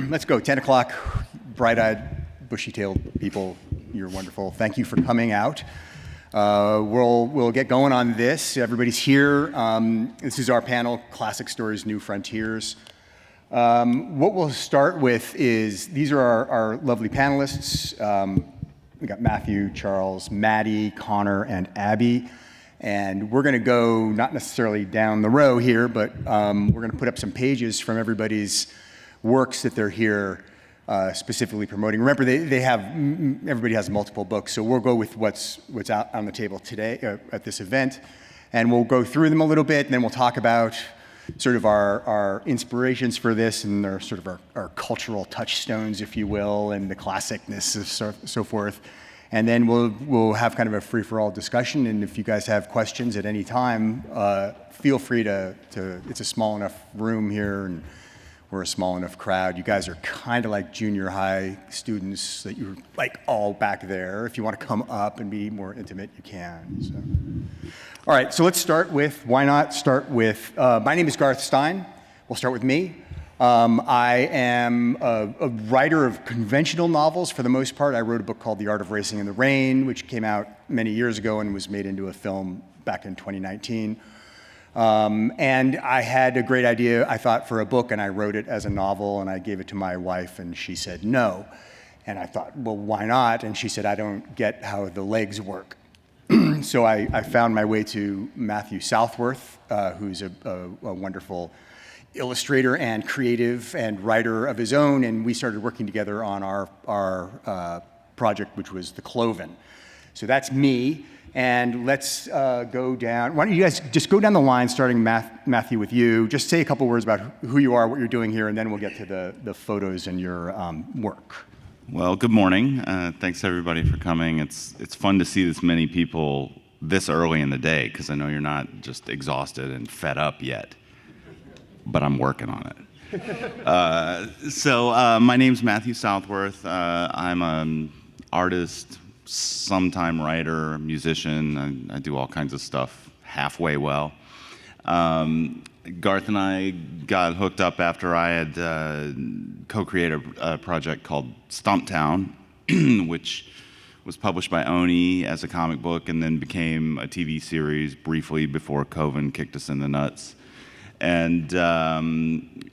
Let's go, 10 o'clock, bright-eyed, bushy-tailed people, you're wonderful. Thank you for coming out. We'll get going on this. Everybody's here. This is our panel, Classic Stories, New Frontiers. What we'll start with is, these are our lovely panelists. We got Matthew, Charles, Mattie, Conor, and Abby. And we're gonna go, not necessarily down the row here, but we're gonna put up some pages from everybody's works that they're here specifically promoting. Remember, everybody has multiple books, so we'll go with what's out on the table today at this event, and we'll go through them a little bit, and then we'll talk about sort of our inspirations for this and our sort of our cultural touchstones, if you will, and the classicness and so forth. And then we'll have kind of a free-for-all discussion, and if you guys have questions at any time, feel free to, it's a small enough room here, and we're a small enough crowd. You guys are kind of like junior high students that you're like all back there. If you want to come up and be more intimate, you can. So. All right, so let's start with, why not start with, my name is Garth Stein. We'll start with me. I am a writer of conventional novels for the most part. I wrote a book called The Art of Racing in the Rain, which came out many years ago and was made into a film back in 2019. And I had a great idea, I thought, for a book, and I wrote it as a novel, and I gave it to my wife, and she said no. And I thought, well, why not? And she said, I don't get how the legs work. So I found my way to Matthew Southworth, who's a wonderful illustrator and creative and writer of his own, and we started working together on our project, which was the Cloven. So that's me, and let's go down. Why don't you guys just go down the line, starting Matthew with you. Just say a couple words about who you are, what you're doing here, and then we'll get to the photos and your work. Well, good morning. Thanks everybody for coming. It's fun to see this many people this early in the day, because I know you're not just exhausted and fed up yet. But I'm working on it. So my name's Matthew Southworth. I'm an artist, sometime writer, musician. I do all kinds of stuff halfway well. Garth and I got hooked up after I had co-created a project called Stumptown, which was published by Oni as a comic book and then became a TV series briefly before Cloven kicked us in the nuts. And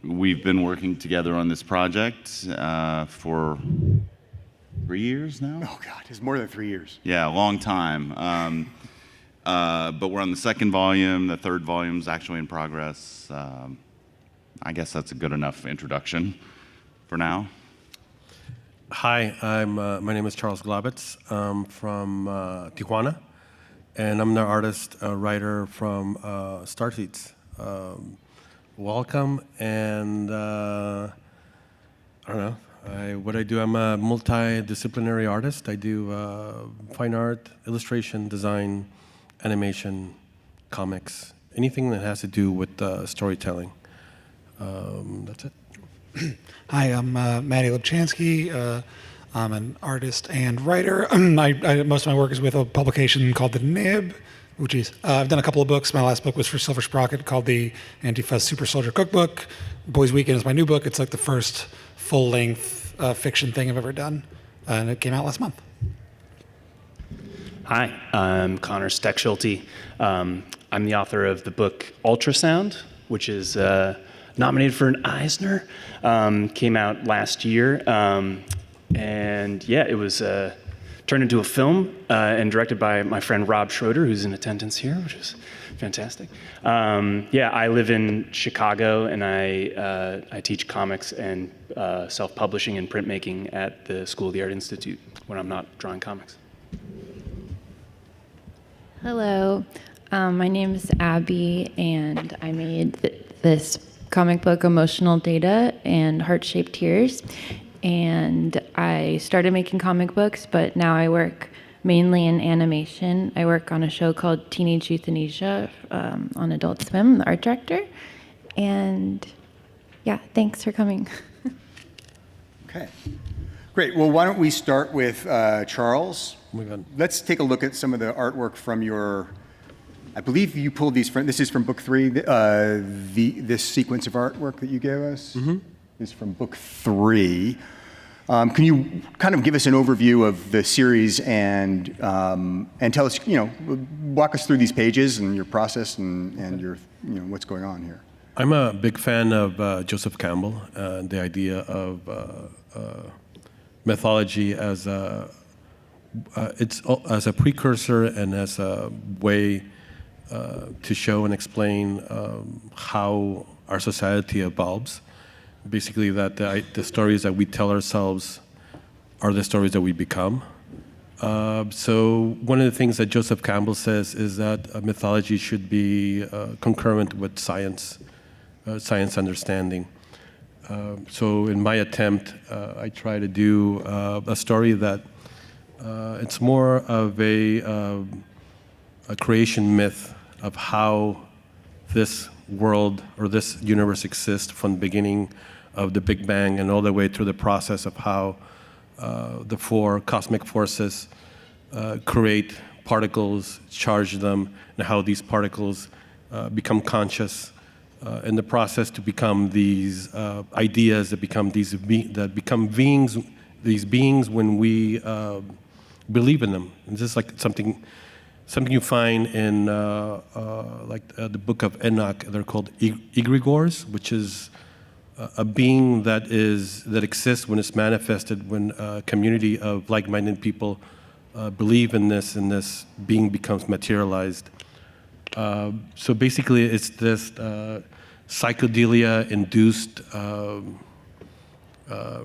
we've been working together on this project for 3 years now? Oh God, it's more than 3 years. Yeah, a long time. But we're on the second volume. The third volume's actually in progress. I guess that's a good enough introduction for now. Hi, my name is Charles Glaubitz. I'm from Tijuana, and I'm the artist, writer from Starseeds. Welcome, and I don't know, what I do, I'm a multidisciplinary artist. I do fine art, illustration, design, animation, comics, anything that has to do with storytelling. That's it. Hi, I'm Mattie Lubchansky. I'm an artist and writer. Most of my work is with a publication called The Nib. Oh, geez. I've done a couple of books. My last book was for Silver Sprocket called the Antifa Super Soldier Cookbook. Boys Weekend is my new book. It's like the first full-length fiction thing I've ever done, and it came out last month. Hi, I'm Conor Stechschulte. I'm the author of the book Ultrasound, which is nominated for an Eisner. Came out last year, and yeah, it was turned into a film and directed by my friend Rob Schroeder, who's in attendance here, which is fantastic. Yeah, I live in Chicago, and I teach comics and self-publishing and printmaking at the School of the Art Institute when I'm not drawing comics. Hello, my name is Abby, and I made this comic book, Emotional Data and Heart-Shaped Tears. And I started making comic books, but now I work mainly in animation. I work on a show called Teenage Euthanasia on Adult Swim, the art director. And yeah, thanks for coming. Okay, great. Well, why don't we start with Charles? Oh my God. Let's take a look at some of the artwork from your, I believe you pulled these from, this is from book 3, this sequence of artwork that you gave us? Mm-hmm. is from book 3. Can you kind of give us an overview of the series and tell us, walk us through these pages and your process and your, what's going on here? I'm a big fan of Joseph Campbell, the idea of mythology as a precursor and as a way to show and explain how our society evolves. Basically, that the stories that we tell ourselves are the stories that we become. So one of the things that Joseph Campbell says is that mythology should be concurrent with science understanding. So in my attempt, I try to do a story that it's more of a creation myth of how this world or this universe exists from the beginning of the Big Bang and all the way through the process of how the 4 cosmic forces create particles, charge them, and how these particles become conscious in the process to become these ideas that become beings, these beings when we believe in them. It's just like something you find in the book of Enoch. They're called egregores, which is a being that exists when it's manifested, when a community of like-minded people believe in this, and this being becomes materialized. So basically, it's this psychedelia-induced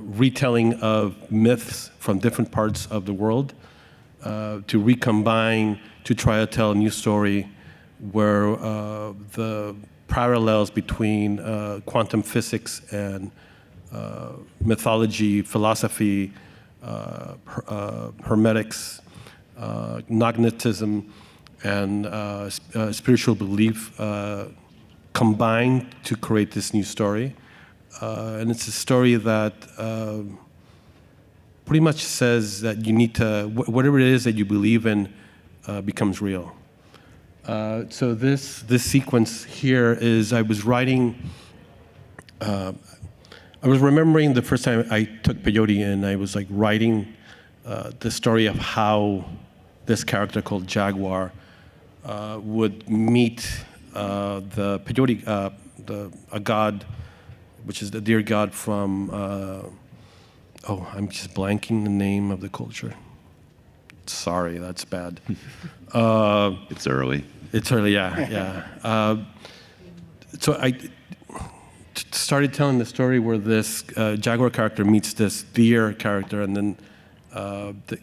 retelling of myths from different parts of the world to recombine to try to tell a new story where the parallels between quantum physics and mythology, philosophy, hermetics, gnosticism, and spiritual belief combined to create this new story. And it's a story that pretty much says that you need to, whatever it is that you believe in becomes real. So this sequence here is, I was remembering the first time I took peyote, and I was like writing the story of how this character called Jaguar would meet the peyote, a god, which is the deer god from, I'm just blanking the name of the culture. Sorry, that's bad. It's early. It's early, yeah. So I started telling the story where this Jaguar character meets this deer character, and then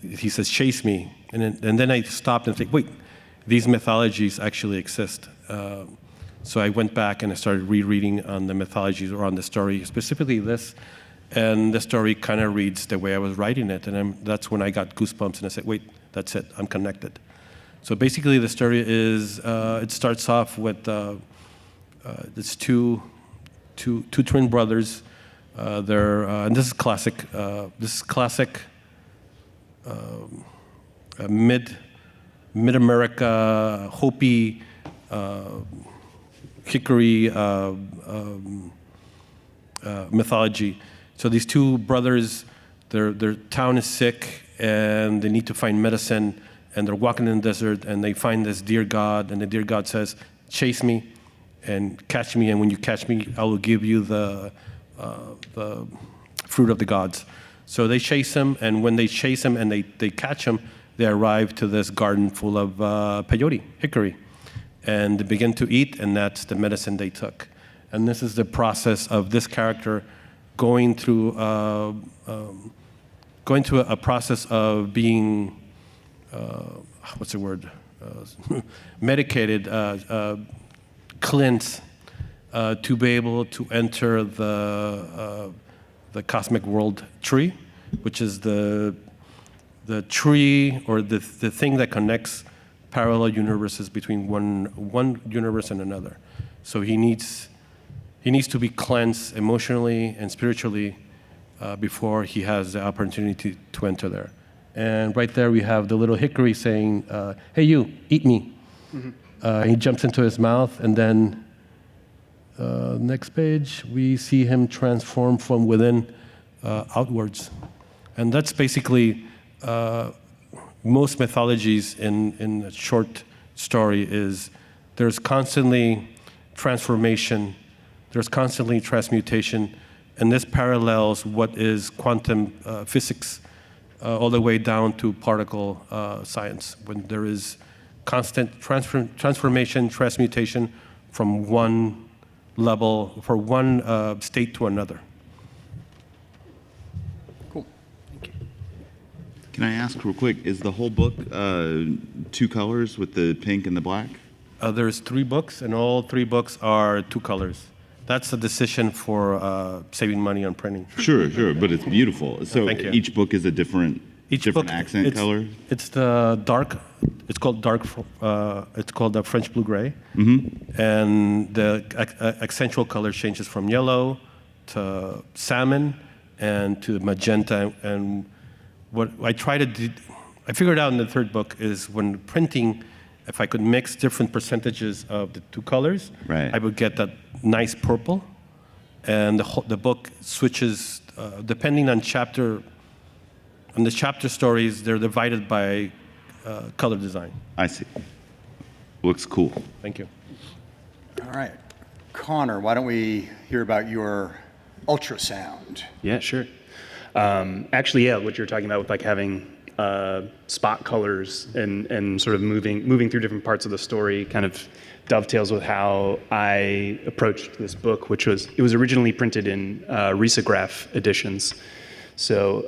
he says, "Chase me," and then I stopped and think, wait, these mythologies actually exist. So I went back and I started rereading on the mythologies or on the story, specifically this, and the story kind of reads the way I was writing it, and that's when I got goosebumps, and I said, wait, that's it, I'm connected. So basically the story is, it starts off with it's two twin brothers. And this is classic. Mid-America, Hopi, Hickory mythology. So these two brothers, their town is sick and they need to find medicine, and they're walking in the desert and they find this deer god, and the deer god says, "Chase me and catch me, and when you catch me, I will give you the fruit of the gods." So they chase him, and when they chase him and they catch him, they arrive to this garden full of peyote, hickory, and they begin to eat, and that's the medicine they took. And this is the process of this character going through a process of being, medicated, cleansed, to be able to enter the cosmic world tree, which is the tree or the thing that connects parallel universes between one universe and another. So he needs to be cleansed emotionally and spiritually before he has the opportunity to enter there. And right there we have the little hickory saying, "Hey, you, eat me." Mm-hmm. He jumps into his mouth, and then next page, we see him transform from within outwards. And that's basically most mythologies in a short story is there's constantly transformation, there's constantly transmutation, and this parallels what is quantum physics all the way down to particle science, when there is constant transformation, transmutation from one level, for one state to another. Cool. Can I ask real quick, is the whole book two colors with the pink and the black? There's 3 books, and all 3 books are 2 colors. That's the decision for saving money on printing. Sure, but it's beautiful. So Thank you. each book is a different accent color? It's the dark, it's called dark, it's called the French blue-gray. Mm-hmm. And the accentual color changes from yellow to salmon and to magenta. And what I try to do, I figured out in the 3rd book is when printing, if I could mix different percentages of the 2 colors, right, I would get that nice purple. And the book switches, depending on chapter, and the chapter stories, they're divided by color design. I see. Looks cool. Thank you. All right. Conor, why don't we hear about your ultrasound? Yeah, sure. Actually, yeah, what you're talking about with like having spot colors and sort of moving through different parts of the story kind of dovetails with how I approached this book, which was, it was originally printed in risograph editions. So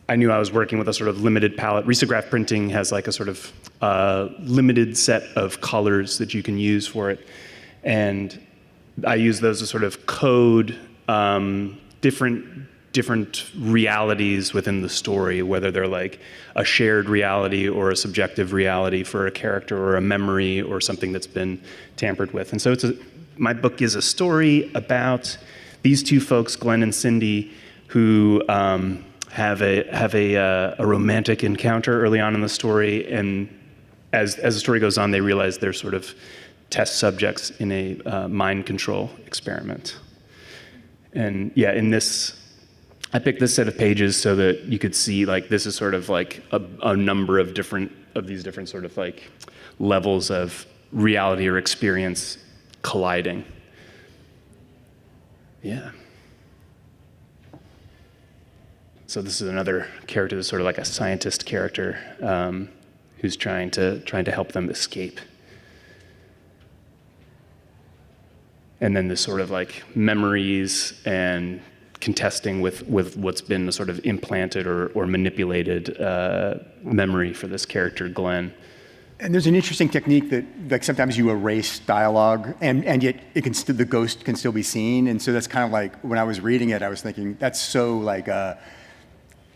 I knew I was working with a sort of limited palette. Risograph printing has like a sort of limited set of colors that you can use for it. And I use those to sort of code different realities within the story, whether they're like a shared reality or a subjective reality for a character or a memory or something that's been tampered with. And so my book is a story about these 2 folks, Glenn and Cindy, who have a romantic encounter early on in the story, and as the story goes on, they realize they're sort of test subjects in a mind control experiment. And yeah, in this, I picked this set of pages so that you could see, like, this is sort of like a number of these different sort of like levels of reality or experience colliding. Yeah. So this is another character that's sort of like a scientist character who's trying to help them escape. And then this sort of like memories and contesting with what's been a sort of implanted or manipulated memory for this character, Glenn. And there's an interesting technique that, like, sometimes you erase dialogue, and yet it can the ghost can still be seen. And so that's kind of like, when I was reading it, I was thinking, that's so like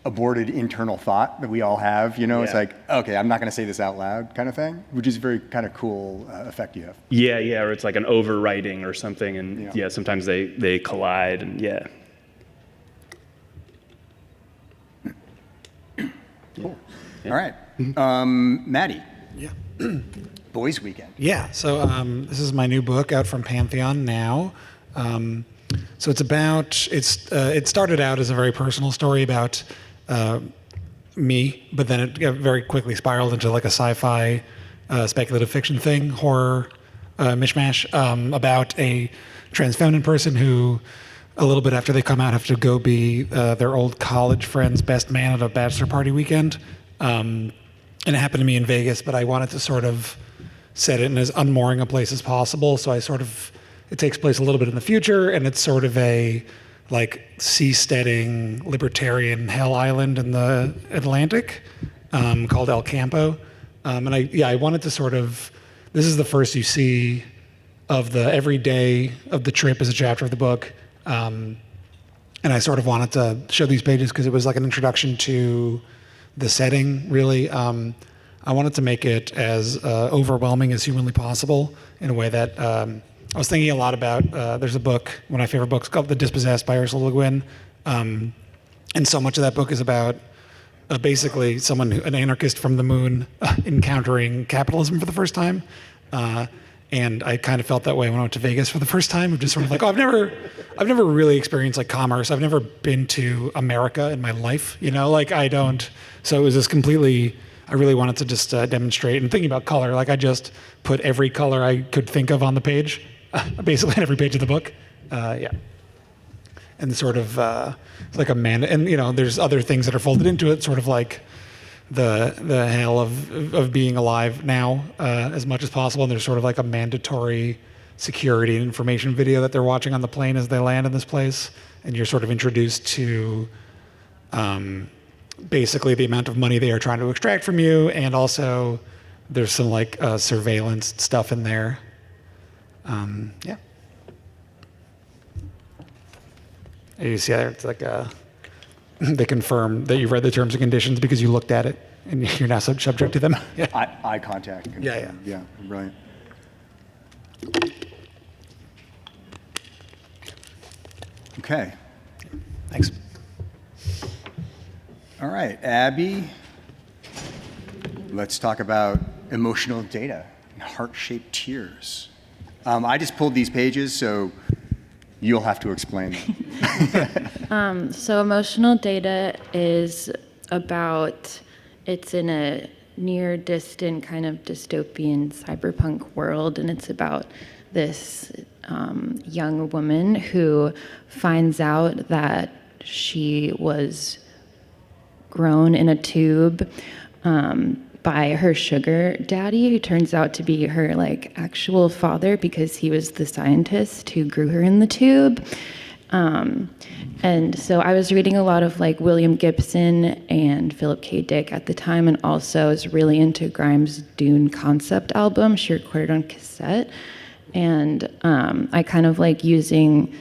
aborted internal thought that we all have. You know, It's like, okay, I'm not going to say this out loud, kind of thing, which is a very kind of cool effect you have. Yeah, or it's like an overwriting or something, and sometimes they collide, and yeah. Cool. Yeah. All right. Mattie. Yeah. Boys Weekend. Yeah. So this is my new book out from Pantheon now. So it's about, it started out as a very personal story about me, but then it very quickly spiraled into like a sci-fi speculative fiction thing, horror mishmash, about a trans feminine person who, a little bit after they come out, have to go be their old college friend's best man at a bachelor party weekend. And it happened to me in Vegas, but I wanted to sort of set it in as unmooring a place as possible. So it takes place a little bit in the future, and it's sort of a like seasteading libertarian hell island in the Atlantic called El Campo. And I wanted to sort of, this is the first you see of the every day of the trip as a chapter of the book. And I sort of wanted to show these pages because it was like an introduction to the setting, really. I wanted to make it as overwhelming as humanly possible in a way that I was thinking a lot about. There's a book, one of my favorite books, called The Dispossessed by Ursula Le Guin. And so much of that book is about basically an anarchist from the moon encountering capitalism for the first time. And I kind of felt that way when I went to Vegas for the first time. I'm just sort of like, oh, I've never really experienced like commerce. I've never been to America in my life, like I don't. So it was this completely, I really wanted to just demonstrate. And thinking about color, like I just put every color I could think of on the page, basically on every page of the book. Yeah. And sort of it's like and there's other things that are folded into it, sort of like the hell of being alive now as much as possible. And there's sort of like a mandatory security and information video that they're watching on the plane as they land in this place. And you're sort of introduced to basically the amount of money they are trying to extract from you. And also there's some like surveillance stuff in there. Yeah. You see there, it's like they confirm that you've read the terms and conditions because you looked at it and you're now subject to them. Yeah. Eye contact. Yeah. Yeah, brilliant. Okay. Thanks. All right, Abby, let's talk about emotional data and heart-shaped tears. I just pulled these pages, so you'll have to explain them. So emotional data is about, it's in a near distant kind of dystopian cyberpunk world, and it's about this young woman who finds out that she was grown in a tube by her sugar daddy, who turns out to be her like actual father because he was the scientist who grew her in the tube. And so I was reading a lot of like William Gibson and Philip K. Dick at the time, and also was really into Grimes' Dune concept album. She recorded on cassette. And I kind of like using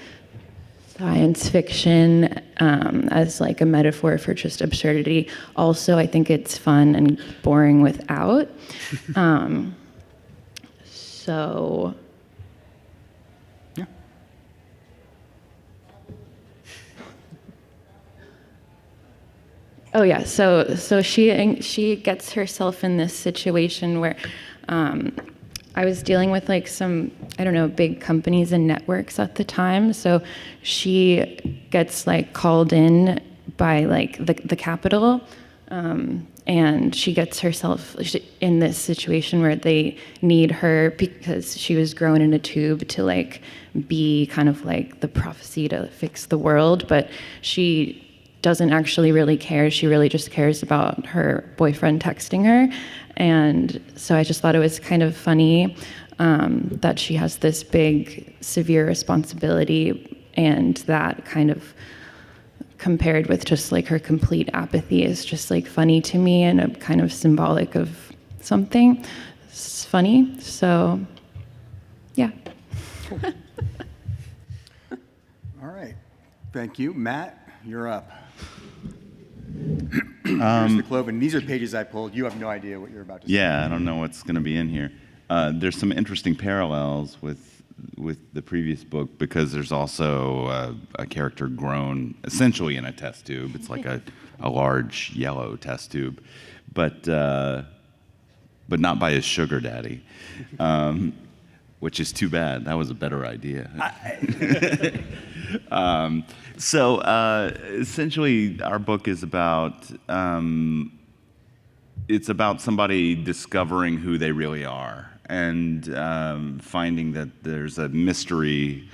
science fiction as like a metaphor for just absurdity. Also, I think it's fun and boring without. So, Yeah. oh yeah. So she gets herself in this situation where I was dealing with like some, I don't know, big companies and networks at the time. So she gets like called in by like the Capitol, and she gets herself in this situation where they need her because she was grown in a tube to like be kind of like the prophecy to fix the world, but she doesn't actually really care. She really just cares about her boyfriend texting her. And so I just thought it was kind of funny that she has this big, severe responsibility, and that kind of compared with just like her complete apathy is just like funny to me and a kind of symbolic of something. It's funny. So, yeah. Cool. All right. Thank you. Matt, you're up. Here's the Cloven. These are pages I pulled. You have no idea what you're about to say. Yeah, I don't know what's going to be in here. There's some interesting parallels with the previous book because there's also a character grown essentially in a test tube. It's like a large yellow test tube, but not by his sugar daddy, which is too bad. That was a better idea. So essentially, our book is about it's about somebody discovering who they really are and finding that there's a mystery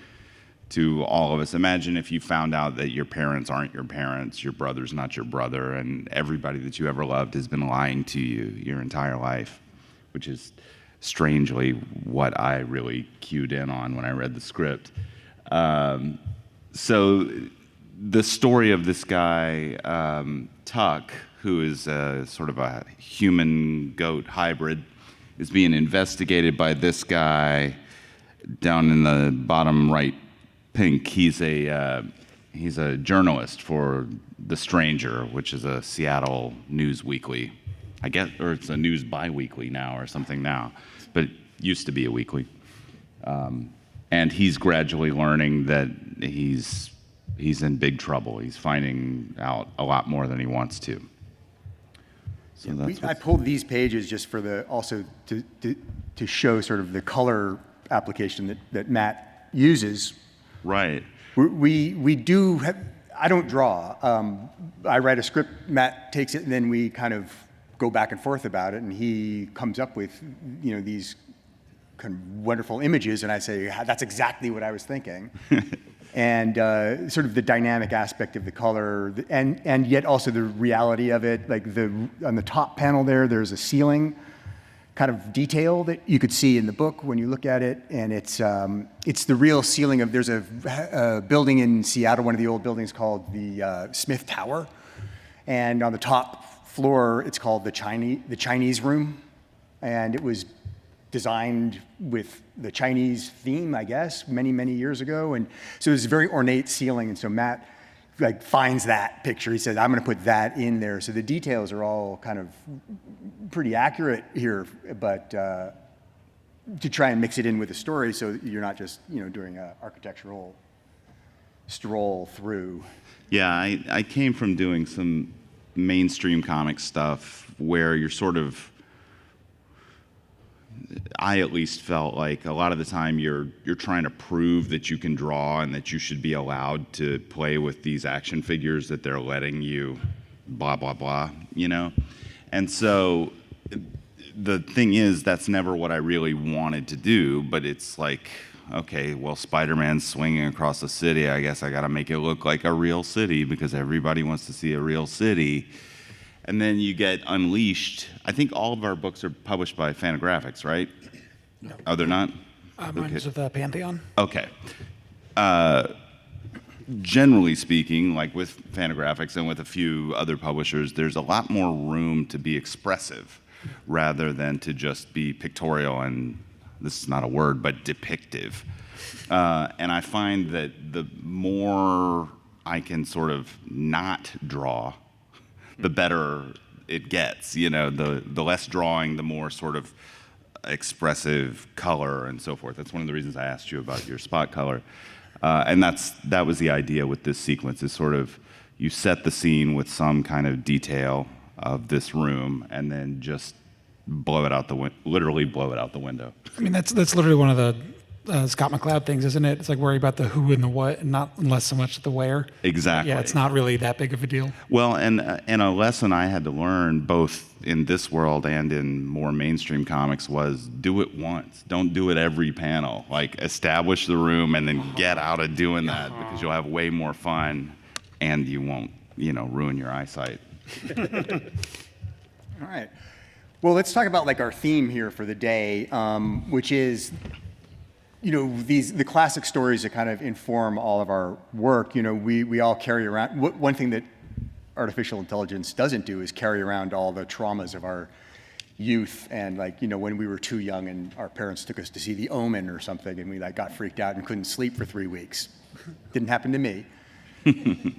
to all of us. Imagine if you found out that your parents aren't your parents, your brother's not your brother, and everybody that you ever loved has been lying to you your entire life, which is strangely what I really cued in on when I read the script. So the story of this guy, Tuck, who is sort of a human-goat hybrid, is being investigated by this guy down in the bottom right pink. He's a journalist for The Stranger, which is a Seattle news weekly, I guess, or it's a news bi-weekly now or something now, but it used to be a weekly. And he's gradually learning that he's in big trouble. He's finding out a lot more than he wants to. So I pulled these pages just for also to show sort of the color application that Matt uses. Right. We do have, I don't draw. I write a script, Matt takes it, and then we kind of go back and forth about it, and he comes up with, these kind of wonderful images, and I say, that's exactly what I was thinking. And sort of the dynamic aspect of the color, and yet also the reality of it. Like on the top panel there's a ceiling kind of detail that you could see in the book when you look at it, and it's the real ceiling of, there's a building in Seattle, one of the old buildings called the Smith Tower, and on the top floor it's called the Chinese room, and it was designed with the Chinese theme, I guess, many, many years ago. And so it was a very ornate ceiling. And so Matt finds that picture. He said, I'm going to put that in there. So the details are all kind of pretty accurate here, but to try and mix it in with the story so you're not just, doing an architectural stroll through. Yeah, I came from doing some mainstream comic stuff where you're sort of, I at least felt like a lot of the time you're trying to prove that you can draw and that you should be allowed to play with these action figures that they're letting you blah, blah, blah, And so the thing is, that's never what I really wanted to do, but it's like, okay, well, Spider-Man's swinging across the city. I guess I got to make it look like a real city because everybody wants to see a real city. And then you get Unleashed. I think all of our books are published by Fantagraphics, right? No. Oh, they're not? Mine's with Pantheon. Okay. Generally speaking, like with Fantagraphics and with a few other publishers, there's a lot more room to be expressive rather than to just be pictorial and, this is not a word, but depictive. And I find that the more I can sort of not draw, the better it gets. The less drawing, the more sort of expressive color and so forth. That's one of the reasons I asked you about your spot color. And that was the idea with this sequence, is sort of you set the scene with some kind of detail of this room and then just literally blow it out the window. I mean, that's literally one of the Scott McCloud things, isn't it? It's like worry about the who and the what, and not less so much the where. Exactly. Yeah, it's not really that big of a deal. Well, and a lesson I had to learn both in this world and in more mainstream comics was do it once. Don't do it every panel. Like, establish the room and then get out of doing that because you'll have way more fun and you won't, ruin your eyesight. All right. Well, let's talk about our theme here for the day, which is, the classic stories that kind of inform all of our work. We all carry around, one thing that artificial intelligence doesn't do is carry around all the traumas of our youth, and when we were too young and our parents took us to see The Omen or something, and we got freaked out and couldn't sleep for 3 weeks. Didn't happen to me.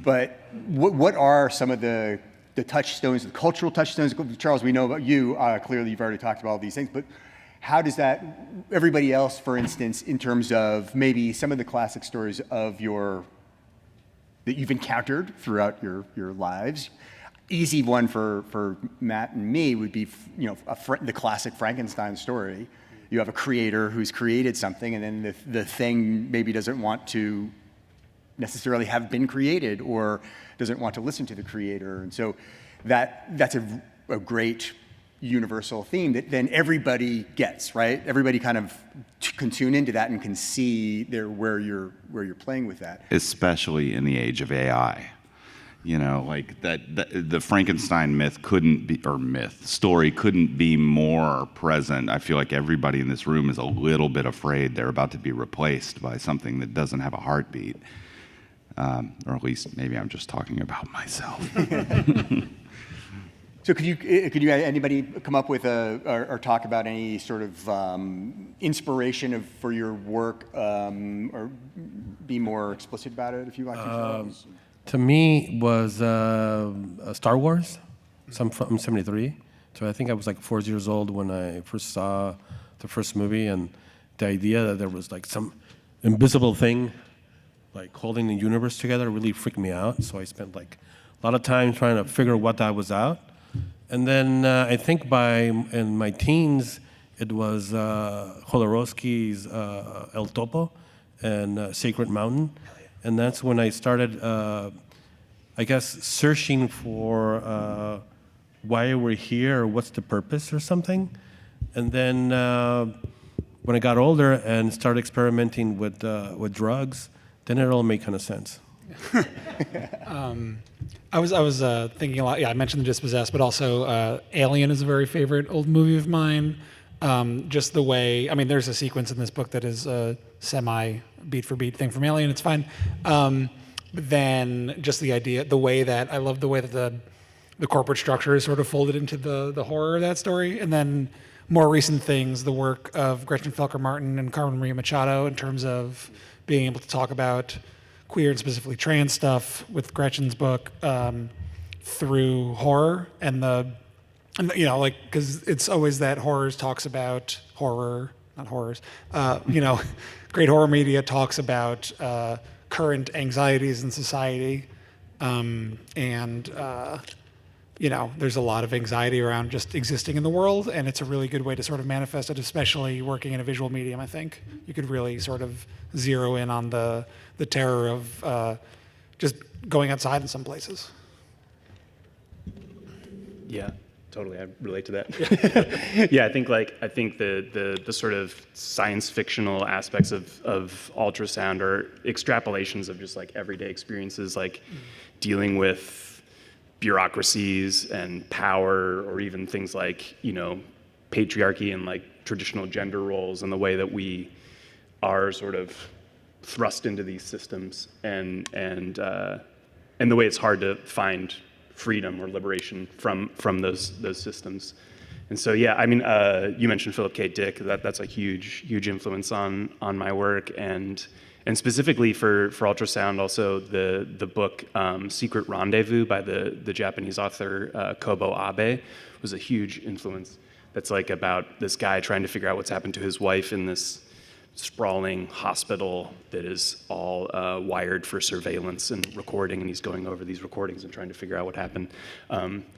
But what are some of the touchstones, the cultural touchstones? Charles, we know about you. Clearly, you've already talked about all these things, but how does that, everybody else, for instance, in terms of maybe some of the classic stories of that you've encountered throughout your lives? Easy one for Matt and me would be, the classic Frankenstein story. You have a creator who's created something, and then the thing maybe doesn't want to necessarily have been created or doesn't want to listen to the creator. And so that's a great universal theme that then everybody gets, right? Everybody kind of can tune into that and can see where you're playing with that. Especially in the age of AI. The Frankenstein story couldn't be more present. I feel like everybody in this room is a little bit afraid they're about to be replaced by something that doesn't have a heartbeat. Or at least maybe I'm just talking about myself. So could you anybody come up with or talk about any sort of inspiration for your work, or be more explicit about it if you like to? To me, was Star Wars, from 73. So I think I was 4 years old when I first saw the first movie, and the idea that there was some invisible thing holding the universe together really freaked me out. So I spent a lot of time trying to figure what that was out. And then I think in my teens, It was Jodorowsky's El Topo and Sacred Mountain. And that's when I started, I guess, searching for why we're here or what's the purpose or something. And then when I got older and started experimenting with drugs, then it all made kind of sense. I was thinking a lot. Yeah, I mentioned The Dispossessed, but also Alien is a very favorite old movie of mine. Just the way, I mean, there's a sequence in this book that is a semi beat for beat thing from Alien. It's fine. But then just the idea, I love the way that the corporate structure is sort of folded into the horror of that story. And then more recent things, the work of Gretchen Felker-Martin and Carmen Maria Machado in terms of being able to talk about queer and specifically trans stuff with Gretchen's book through horror because it's always that horrors talks about horror, not horrors. Great horror media talks about current anxieties in society, there's a lot of anxiety around just existing in the world, and it's a really good way to sort of manifest it, especially working in a visual medium. I think you could really sort of zero in on the terror of just going outside in some places. Yeah, totally. I relate to that. Yeah, I think the sort of science fictional aspects of ultrasound are extrapolations of just like everyday experiences, like dealing with bureaucracies and power, or even things like, patriarchy and like traditional gender roles, and the way that we are sort of thrust into these systems, and the way it's hard to find freedom or liberation from those systems. And so, yeah, I mean, you mentioned Philip K. Dick. That's a huge influence on my work, and specifically for ultrasound, also the book Secret Rendezvous by the Japanese author Kobo Abe was a huge influence. That's like about this guy trying to figure out what's happened to his wife in this sprawling hospital that is all wired for surveillance and recording, and he's going over these recordings and trying to figure out what happened.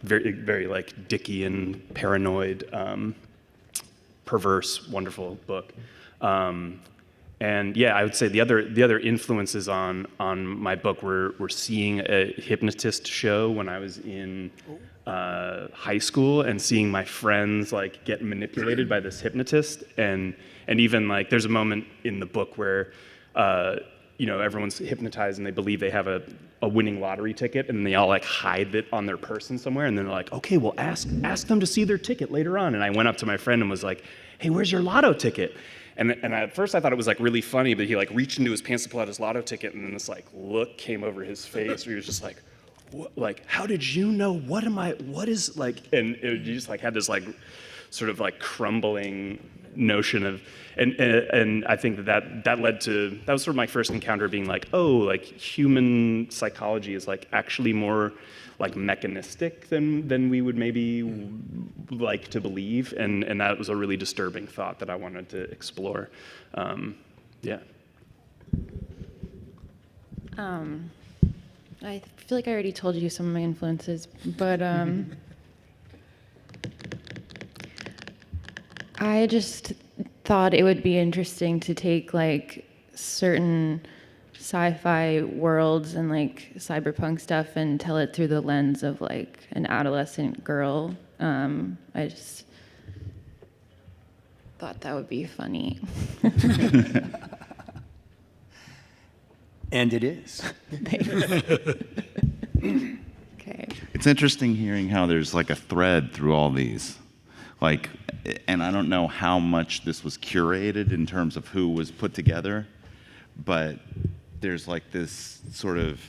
Very, very like Dickian, paranoid, perverse, wonderful book. And yeah, I would say the other influences on my book were seeing a hypnotist show when I was in high school, and seeing my friends like get manipulated by this hypnotist, and even like there's a moment in the book where everyone's hypnotized and they believe they have a winning lottery ticket, and they all like hide it on their person somewhere, and then they're like, okay, well ask them to see their ticket later on. And I went up to my friend and was like, hey, where's your lotto ticket? And at first I thought it was like really funny, but he like reached into his pants to pull out his lotto ticket, and then this like look came over his face where he was just like, what, like, how did you know? What is like, and you just like had this like sort of like crumbling notion of, and I think that led to, that was sort of my first encounter being like, oh, like human psychology is like actually more like mechanistic than we would maybe like to believe, and that was a really disturbing thought that I wanted to explore. Yeah. I feel like I already told you some of my influences, but I just thought it would be interesting to take like certain sci-fi worlds and like cyberpunk stuff and tell it through the lens of like an adolescent girl. I just thought that would be funny. And it is. Okay. It's interesting hearing how there's like a thread through all these. Like, and I don't know how much this was curated in terms of who was put together, but there's like this sort of,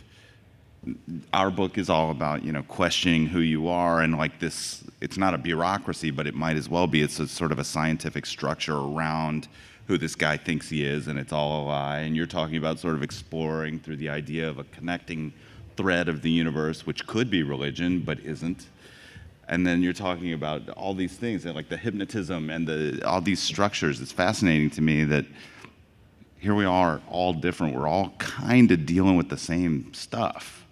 our book is all about, questioning who you are, and like this, it's not a bureaucracy, but it might as well be. It's a sort of a scientific structure around who this guy thinks he is, and it's all a lie. And you're talking about sort of exploring through the idea of a connecting thread of the universe, which could be religion, but isn't. And then you're talking about all these things, like the hypnotism and all these structures. It's fascinating to me that here we are, all different. We're all kind of dealing with the same stuff,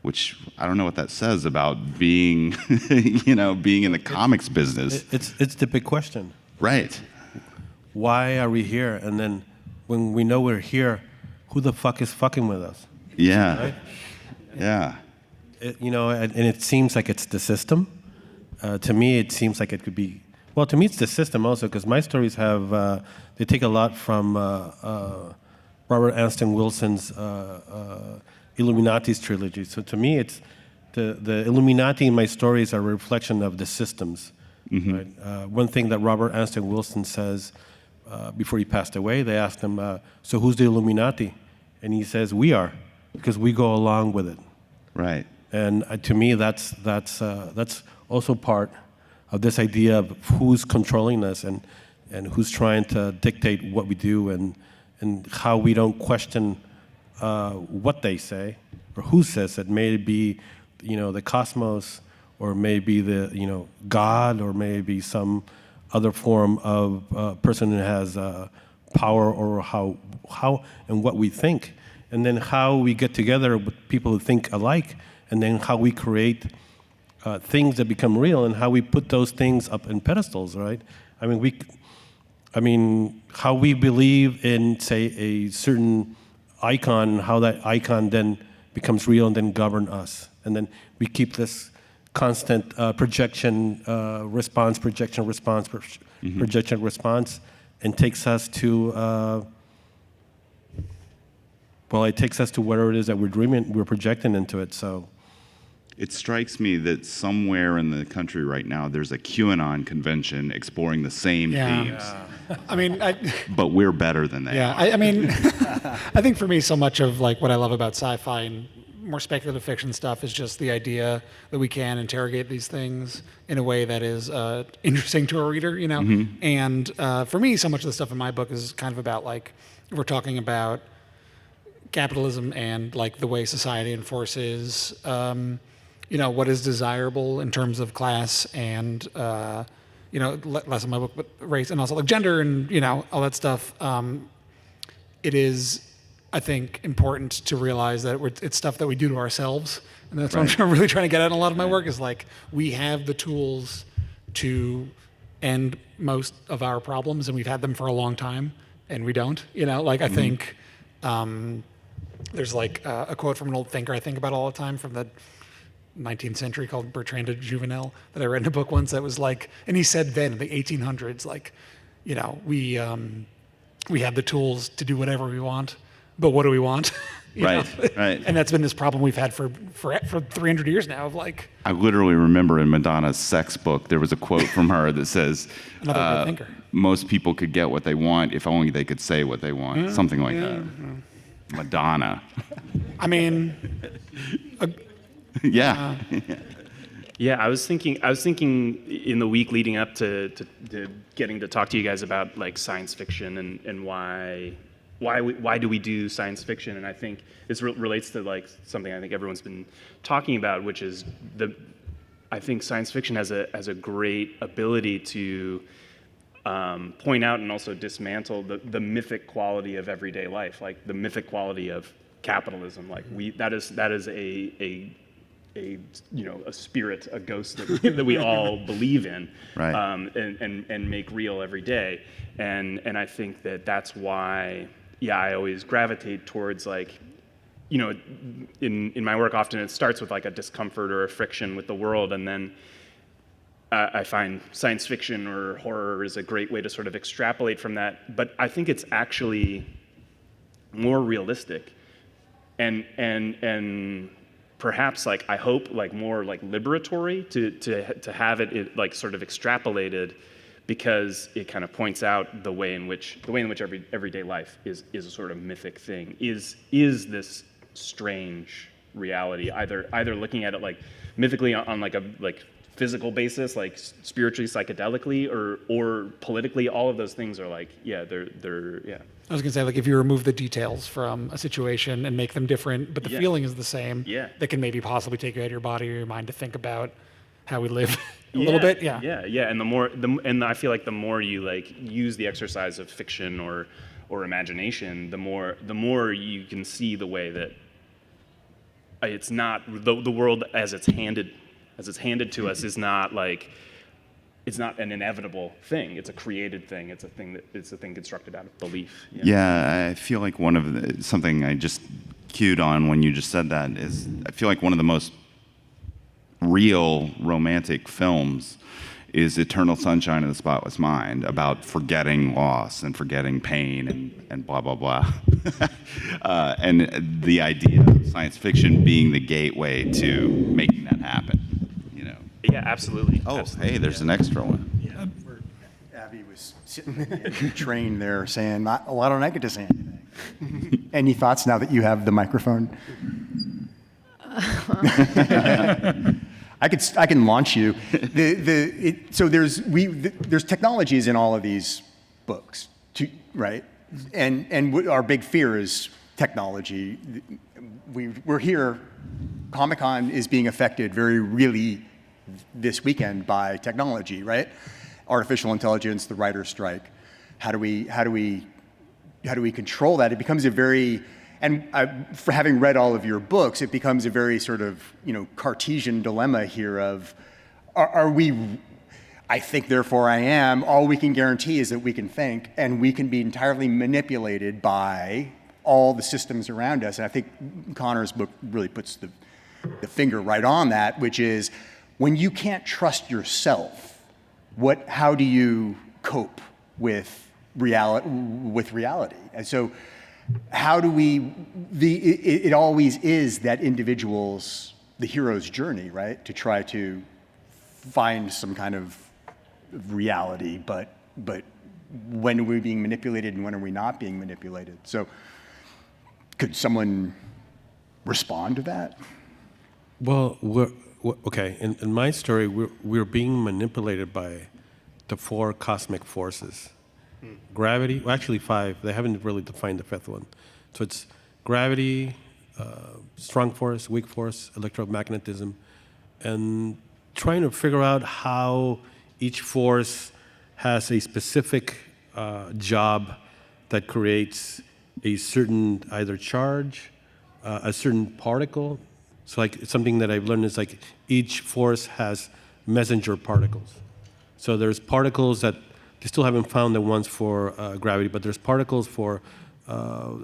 which I don't know what that says about being, being in the comics business. It's the big question. Right. Why are we here? And then when we know we're here, who the fuck is fucking with us? Yeah. Right? Yeah. And it seems like it's the system. To me, it seems like it could be. Well, to me, it's the system also, because my stories have they take a lot from Robert Anton Wilson's Illuminati's trilogy. So to me, it's the Illuminati in my stories are a reflection of the systems. Right? One thing that Robert Anton Wilson says before he passed away, they asked him, "So who's the Illuminati?" And he says, "We are, because we go along with it." Right. And to me, that's also part of this idea of who's controlling us and who's trying to dictate what we do and how we don't question what they say or who says it. May it be, the cosmos, or maybe the, God, or maybe some other form of person who has power, or how and what we think, and then how we get together with people who think alike, and then how we create things that become real, and how we put those things up in pedestals, right? I mean, how we believe in, say, a certain icon, how that icon then becomes real and then govern us. And then we keep this constant projection, response, and takes us to, it takes us to whatever it is that we're projecting into it, so. It strikes me that somewhere in the country right now, there's a QAnon convention exploring the same themes. I mean, but we're better than they are. I mean, I think for me, so much of like what I love about sci-fi and more speculative fiction stuff is just the idea that we can interrogate these things in a way that is interesting to a reader, And for me, so much of the stuff in my book is kind of about like, we're talking about capitalism and like the way society enforces what is desirable in terms of class and less in my book, but race and also like gender and all that stuff. It is, I think, important to realize that it's stuff that we do to ourselves, and that's what I'm really trying to get at in a lot of my work. Is like we have the tools to end most of our problems, and we've had them for a long time, and we don't. I think there's like a quote from an old thinker I think about all the time from the 19th century called Bertrand de Juvenel that I read in a book once that was like, and he said then in the 1800s, like, we have the tools to do whatever we want, but what do we want? Right. And that's been this problem we've had for 300 years now of like. I literally remember in Madonna's sex book, there was a quote from her that says, another good thinker. Most people could get what they want if only they could say what they want. Something like that. Madonna. I mean, yeah. Yeah, I was thinking in the week leading up to getting to talk to you guys about like science fiction and why do we do science fiction, and I think this relates to like something I think everyone's been talking about, which is I think science fiction has a great ability to point out and also dismantle the mythic quality of everyday life, like the mythic quality of capitalism. Like that is a spirit, a ghost that we all believe in, right. And make real every day. And I think that's why, I always gravitate towards like, in my work often it starts with like a discomfort or a friction with the world, and then I find science fiction or horror is a great way to sort of extrapolate from that. But I think it's actually more realistic and perhaps like I hope like more like liberatory to have it like sort of extrapolated, because it kind of points out the way in which everyday life is a sort of mythic thing, is this strange reality, either looking at it like mythically on like a physical basis, like spiritually, psychedelically, or politically. All of those things are like, they're. I was gonna say, like, if you remove the details from a situation and make them different, but the feeling is the same, that can maybe possibly take you out of your body or your mind to think about how we live a little bit. And I feel like the more you like use the exercise of fiction or imagination, the more you can see the way that it's not the world as it's handed to us is not like it's not an inevitable thing. It's a created thing. It's a thing constructed out of belief. Yeah, I feel like something I just cued on when you just said that is, I feel like one of the most real romantic films is Eternal Sunshine of the Spotless Mind, about forgetting loss and forgetting pain and blah, blah, blah. And the idea of science fiction being the gateway to making that happen, you know. Yeah, absolutely. Oh, Absolutely. hey, there's an extra one. Abby was sitting in the train there saying, why don't I get to say anything? Any thoughts now that you have the microphone? I can launch you. So there's technologies in all of these books, right? And our big fear is technology. We're here. Comic-Con is being affected very really this weekend by technology, right? Artificial intelligence, the writer's strike. How do we control that? It becomes a very, for having read all of your books, it becomes a very sort of, Cartesian dilemma here of, are we, I think, therefore I am, all we can guarantee is that we can think, and we can be entirely manipulated by all the systems around us. And I think Conor's book really puts the finger right on that, which is, when you can't trust yourself, how do you cope with reality? And so, how do it always is that individual's, the hero's journey, right? To try to find some kind of reality, but when are we being manipulated and when are we not being manipulated? So, could someone respond to that? Well, okay. In my story, we're being manipulated by the 4 cosmic forces. Gravity, well, actually 5. They haven't really defined the 5th one. So it's gravity, strong force, weak force, electromagnetism, and trying to figure out how each force has a specific job that creates a certain either charge, a certain particle. So like something that I've learned is like each force has messenger particles. So there's particles that they still haven't found the ones for gravity, but there's particles for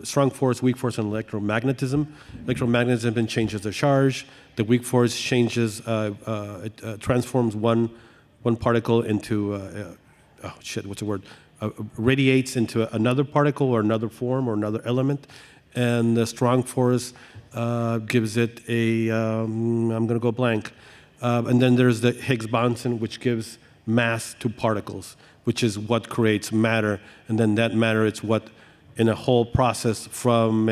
strong force, weak force, and electromagnetism. Electromagnetism changes the charge. The weak force changes, transforms one particle into, radiates into another particle or another form or another element. And the strong force gives it I'm going to go blank. And then there's the Higgs boson, which gives mass to particles, which is what creates matter. And then that matter, it's what, in a whole process from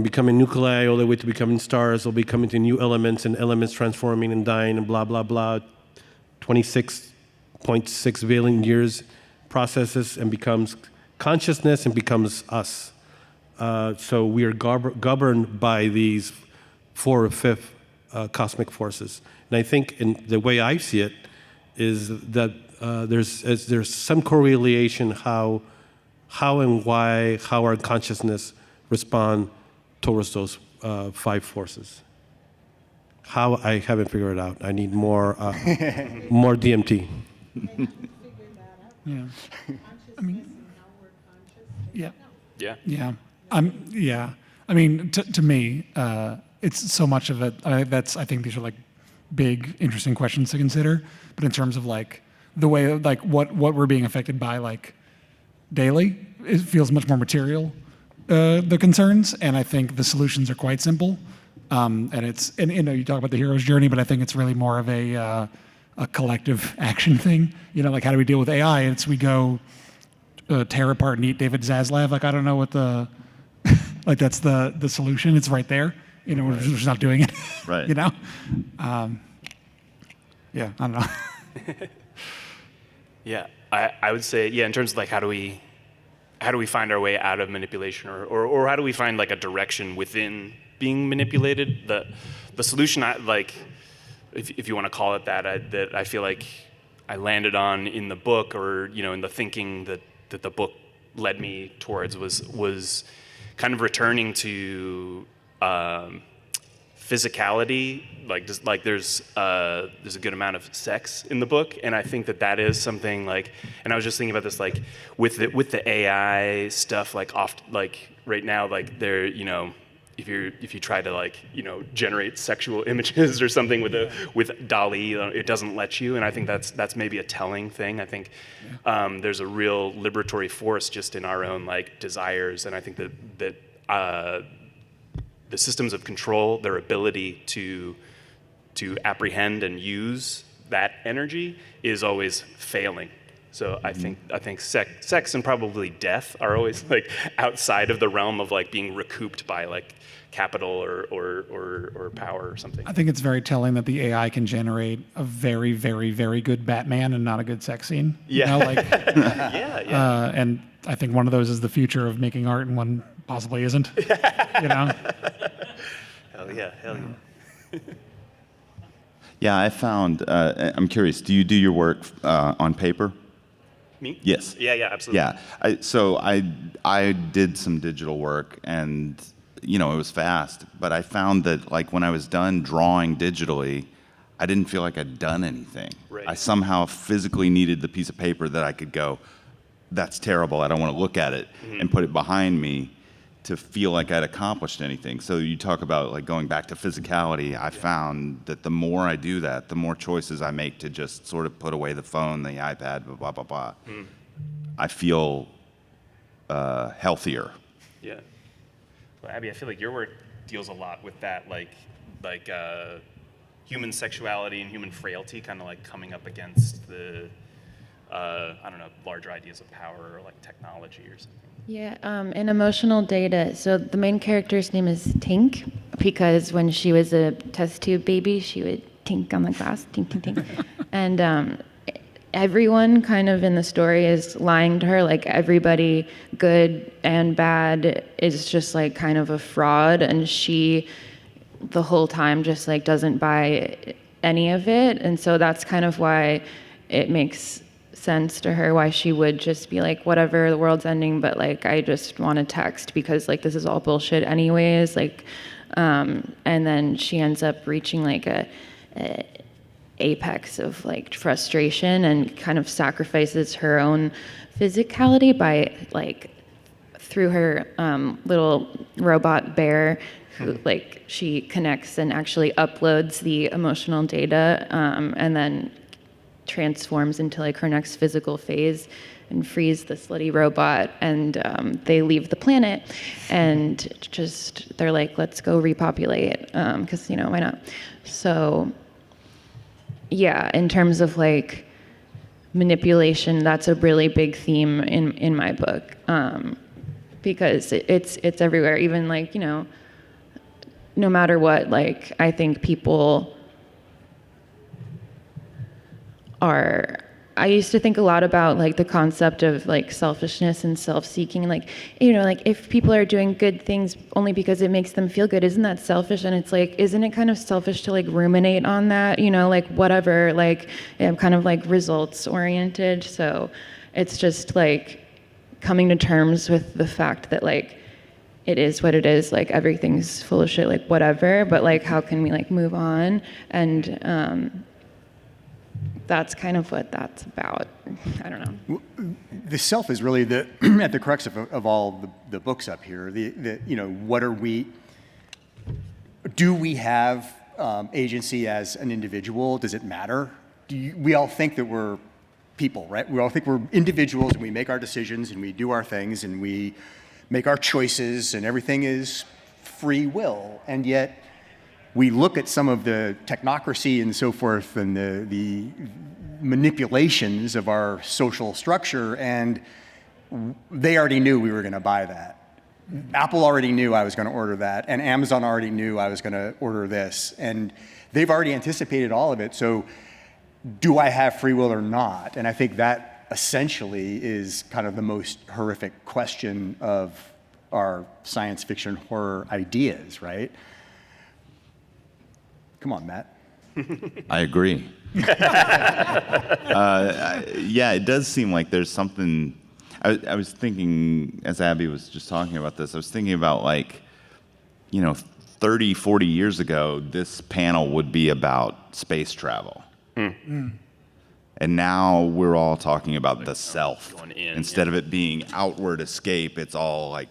becoming nuclei all the way to becoming stars, or becoming to new elements, and elements transforming and dying and blah, blah, blah, 26.6 billion years processes and becomes consciousness and becomes us. So we are governed by these 4 or 5 cosmic forces. And I think in the way I see it is that there's some correlation how and why, how our consciousness respond towards those 5 forces. How, I haven't figured it out. I need more DMT. Yeah. I mean, yeah. Yeah. Yeah. Yeah. I mean, to me, it's so much of it. I think these are like big, interesting questions to consider. But in terms of like the way, like what we're being affected by, like daily, it feels much more material. The concerns, and I think the solutions are quite simple. And you talk about the hero's journey, but I think it's really more of a collective action thing. Like how do we deal with AI? It's we go tear apart and eat David Zaslav. Like I don't know what the like that's the solution. It's right there. We're just not doing it. Right. Yeah, I don't know. Yeah, I would say, in terms of like how do we find our way out of manipulation, or how do we find like a direction within being manipulated? The solution, if you want to call it that, that I feel like I landed on in the book, or in the thinking that the book led me towards was kind of returning to physicality, there's a good amount of sex in the book, and I think that is something like, and I was just thinking about this, like with the AI stuff, like right now, like there, if you try to generate sexual images or something with DALL-E, it doesn't let you, and I think that's maybe a telling thing. I think there's a real liberatory force just in our own desires, and I think that the systems of control, their ability to apprehend and use that energy is always failing. So I think sex and probably death are always outside of the realm of being recouped by capital or power or something. I think it's very telling that the AI can generate a very, very, very good Batman and not a good sex scene. Yeah. Yeah. And I think one of those is the future of making art, and one possibly isn't. Hell yeah. Yeah, I found, I'm curious, do you do your work on paper? Me? Yes. Yeah, absolutely. Yeah, so I did some digital work, and it was fast, but I found that when I was done drawing digitally, I didn't feel like I'd done anything. Right. I somehow physically needed the piece of paper that I could go, that's terrible, I don't want to look at it, and put it behind me to feel like I'd accomplished anything. So you talk about going back to physicality. I found that the more I do that, the more choices I make to just sort of put away the phone, the iPad, blah, blah, blah. I feel healthier. Yeah. Well, Abby, I feel like your work deals a lot with that, human sexuality and human frailty, kind of coming up against the, larger ideas of power or technology or something. Yeah, in emotional data, so the main character's name is Tink, because when she was a test tube baby, she would tink on the glass, tink, tink, tink. And everyone kind of in the story is lying to her, everybody, good and bad, is just kind of a fraud, and she, the whole time, just doesn't buy any of it, and so that's kind of why it makes sense to her why she would just be whatever, the world's ending, but I just want to text because this is all bullshit anyways, and then she ends up reaching a apex of frustration and kind of sacrifices her own physicality by through her little robot bear who she connects and actually uploads the emotional data, and then transforms into her next physical phase and frees the slutty robot, and they leave the planet, and just they're let's go repopulate, because why not? So yeah, in terms of manipulation, that's a really big theme in my book, because it's everywhere, even no matter what, I think people I used to think a lot about the concept of selfishness and self-seeking, if people are doing good things only because it makes them feel good, isn't that selfish? And it's isn't it kind of selfish to ruminate on that, whatever, I'm kind of results oriented, so it's just coming to terms with the fact that it is what it is, everything's full of shit, whatever, but how can we move on? And that's kind of what that's about. I don't know. The self is really at the crux of all the books up here. What are we? Do we have agency as an individual? Does it matter? We all think that we're people, right? We all think we're individuals, and we make our decisions, and we do our things, and we make our choices, and everything is free will. And yet, we look at some of the technocracy and so forth, and the manipulations of our social structure, and they already knew we were going to buy that. Apple already knew I was going to order that, and Amazon already knew I was going to order this, and they've already anticipated all of it. So do I have free will or not? And I think that essentially is kind of the most horrific question of our science fiction horror ideas, right? Come on, Matt. I agree. Yeah, it does seem like there's something. I was thinking, as Abby was just talking about this, I was thinking about 30, 40 years ago, this panel would be about space travel. And now we're all talking about the self. Instead of it being outward escape, it's all like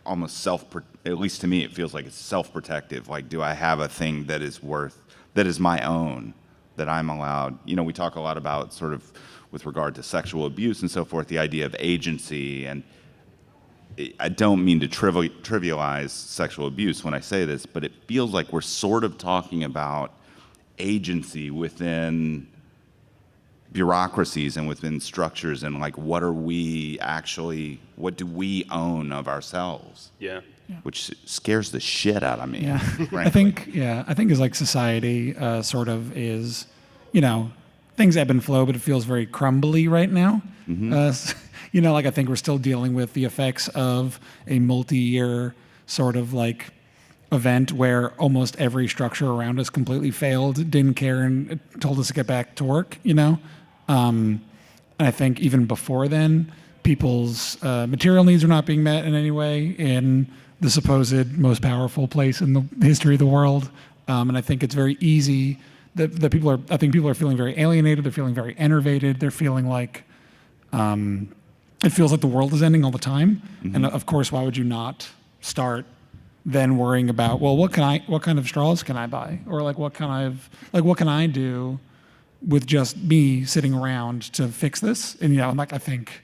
almost at least to me, it feels like it's self-protective. Like, do I have a thing that is my own, that I'm allowed? You know, we talk a lot about sort of with regard to sexual abuse and so forth, the idea of agency. And I don't mean to trivialize sexual abuse when I say this, but it feels like we're sort of talking about agency within bureaucracies and within structures, and like, what do we own of ourselves? Yeah. Which scares the shit out of me. Yeah, frankly. I think it's like society sort of is, you know, things ebb and flow, but it feels very crumbly right now. You know, like I think we're still dealing with the effects of a multi-year sort of like event where almost every structure around us completely failed, didn't care, and told us to get back to work, you know? And I think even before then, people's material needs are not being met in any way in the supposed most powerful place in the history of the world. And I think it's very easy that people are feeling very alienated, they're feeling very enervated, they're feeling like it feels like the world is ending all the time. And of course, why would you not start then worrying about, well, what kind of straws can I buy? Or like what can I do with just me sitting around to fix this? And you know, like I think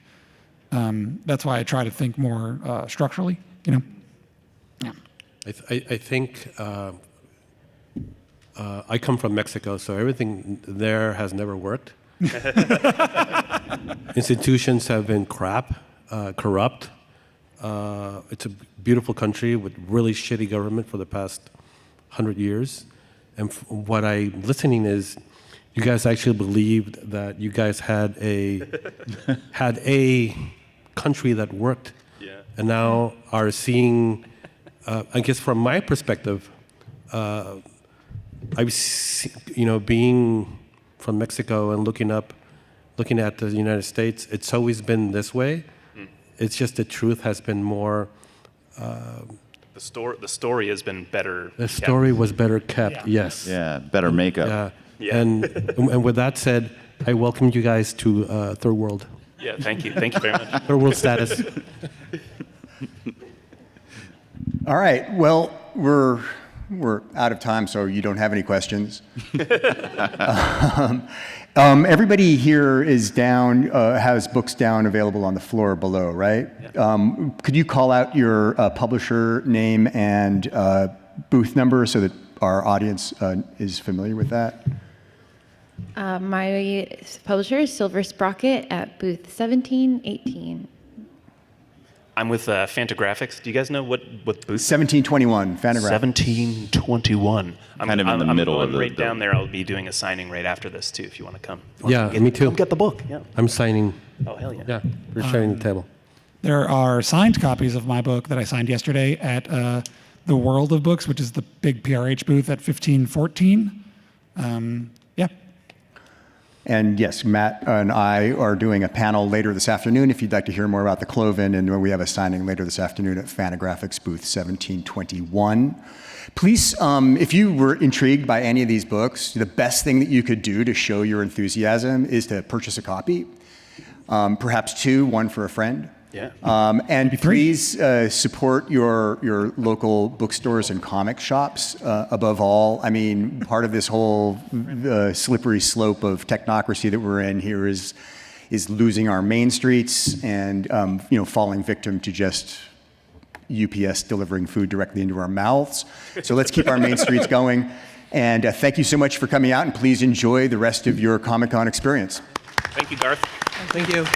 that's why I try to think more structurally, you know. Yeah. I think I come from Mexico, so everything there has never worked. Institutions have been corrupt. It's a beautiful country with really shitty government for the past 100 years. And what I'm listening is, you guys actually believed that you guys had a country that worked, and now are seeing. I guess from my perspective, being from Mexico and looking at the United States, it's always been this way. It's just the truth has been more. The story has been better. The story was better kept. Yeah. Yes. Yeah, better makeup. Yeah. And with that said, I welcome you guys to Third World. Yeah, thank you very much. Third World status. All right. Well, we're out of time, so you don't have any questions. Everybody here is down, has books down available on the floor below, right? Yeah. Could you call out your publisher name and booth number so that our audience is familiar with that? My publisher is Silver Sprocket at booth 1718. I'm with Fantagraphics. Do you guys know what booth? 1721, Fantagraphics. 1721. I'm kind of in the middle of the right down there. I'll be doing a signing right after this too, if you want to come. Me too. Come get the book. Yeah. I'm signing. Oh hell yeah. Yeah, we're sharing the table. There are signed copies of my book that I signed yesterday at the World of Books, which is the big PRH booth at 1514. Yeah. And yes, Matt and I are doing a panel later this afternoon if you'd like to hear more about the Cloven, and we have a signing later this afternoon at Fantagraphics booth 1721. Please, if you were intrigued by any of these books, the best thing that you could do to show your enthusiasm is to purchase a copy, perhaps two, one for a friend. Yeah. And please support your local bookstores and comic shops above all. I mean, part of this whole slippery slope of technocracy that we're in here is losing our main streets and falling victim to just UPS delivering food directly into our mouths. So let's keep our main streets going. And thank you so much for coming out, and please enjoy the rest of your Comic-Con experience. Thank you, Garth. Thank you.